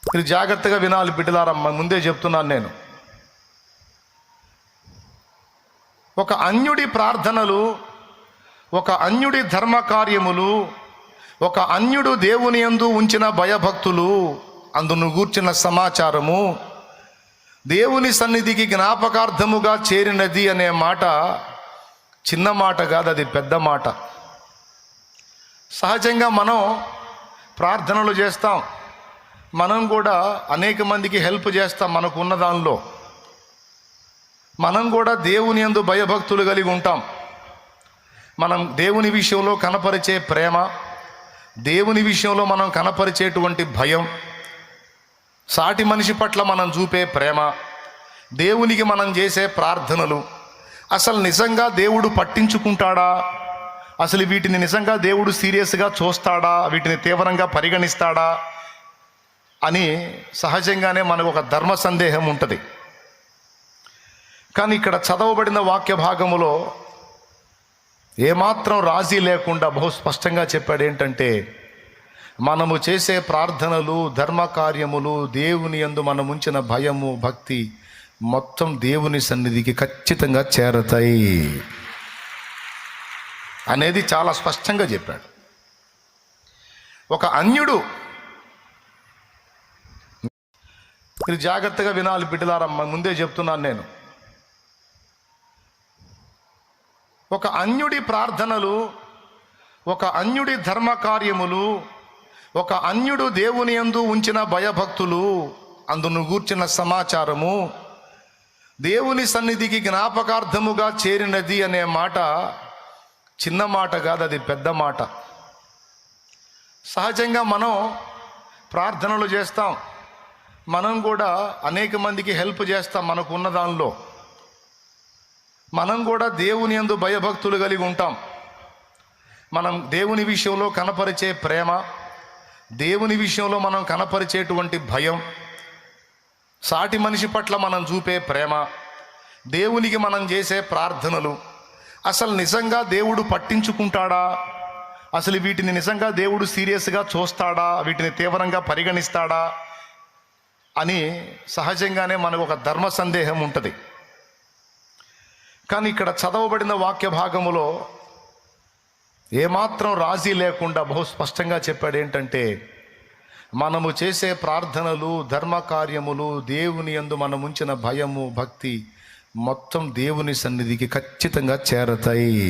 మీరు జాగ్రత్తగా వినాలి బిడ్డలారమ్మ, ముందే చెప్తున్నాను నేను. ఒక అన్యుడి ప్రార్థనలు, ఒక అన్యుడి ధర్మ కార్యములు, ఒక అన్యుడు దేవుని యందు ఉంచిన భయభక్తులు, అందును గూర్చిన సమాచారము దేవుని సన్నిధికి జ్ఞాపకార్థముగా చేరినది అనే మాట చిన్న మాట కాదు, అది పెద్ద మాట. సహజంగా మనం ప్రార్థనలు చేస్తాం, మనం కూడా అనేక మందికి హెల్ప్ చేస్తాం. మనకు ఉన్న దానిలో మనం కూడా దేవుని యందు భయభక్తులు కలిగి ఉంటాం. మనం దేవుని విషయంలో కనపరిచే ప్రేమ, దేవుని విషయంలో మనం కనపరిచేటువంటి భయం, సాటి మనిషి పట్ల మనం చూపే ప్రేమ, దేవునికి మనం చేసే ప్రార్థనలు అసలు నిజంగా దేవుడు పట్టించుకుంటాడా? అసలు వీటిని నిజంగా దేవుడు సీరియస్గా చూస్తాడా? వీటిని తీవ్రంగా పరిగణిస్తాడా అని సహజంగానే మనకు ఒక ధర్మ సందేహం ఉంటుంది. కానీ ఇక్కడ చదవబడిన వాక్య భాగములో ఏమాత్రం రాజీ లేకుండా బహు స్పష్టంగా చెప్పాడు. ఏంటంటే, మనము చేసే ప్రార్థనలు, ధర్మ కార్యములు, దేవుని యందు మనం ఉంచిన భయము, భక్తి మొత్తం దేవుని సన్నిధికి ఖచ్చితంగా చేరతాయి అనేది చాలా స్పష్టంగా చెప్పాడు. ఒక అన్యుడు, మీరు జాగ్రత్తగా వినాలి బిడ్డలారమ్మ, ముందే చెప్తున్నాను నేను. ఒక అన్యుడి ప్రార్థనలు, ఒక అన్యుడి ధర్మ కార్యములు, ఒక అన్యుడు దేవుని యందు ఉంచిన భయభక్తులు, అందును గూర్చిన సమాచారము దేవుని సన్నిధికి జ్ఞాపకార్థముగా చేరినది అనే మాట చిన్న మాట కాదు, అది పెద్ద మాట. సహజంగా మనం ప్రార్థనలు చేస్తాం, మనం కూడా అనేక మందికి హెల్ప్ చేస్తాం. మనకు ఉన్న దానిలో మనం కూడా దేవుని యందు భయభక్తులు కలిగి ఉంటాం. మనం దేవుని విషయంలో కనపరిచే ప్రేమ, దేవుని విషయంలో మనం కనపరిచేటువంటి భయం, సాటి మనిషి పట్ల మనం చూపే ప్రేమ, దేవునికి మనం చేసే ప్రార్థనలు అసలు నిజంగా దేవుడు పట్టించుకుంటాడా? అసలు వీటిని నిజంగా దేవుడు సీరియస్గా చూస్తాడా? వీటిని తీవ్రంగా పరిగణిస్తాడా అని సహజంగానే మనకు ఒక ధర్మ సందేహం ఉంటుంది. కానీ ఇక్కడ చదవబడిన వాక్య భాగములో ఏమాత్రం రాజీ లేకుండా బహు స్పష్టంగా చెప్పాడు. ఏంటంటే, మనము చేసే ప్రార్థనలు, ధర్మ కార్యములు, దేవుని యందు మనం ఉంచిన భయము, భక్తి మొత్తం దేవుని సన్నిధికి ఖచ్చితంగా చేరతాయి.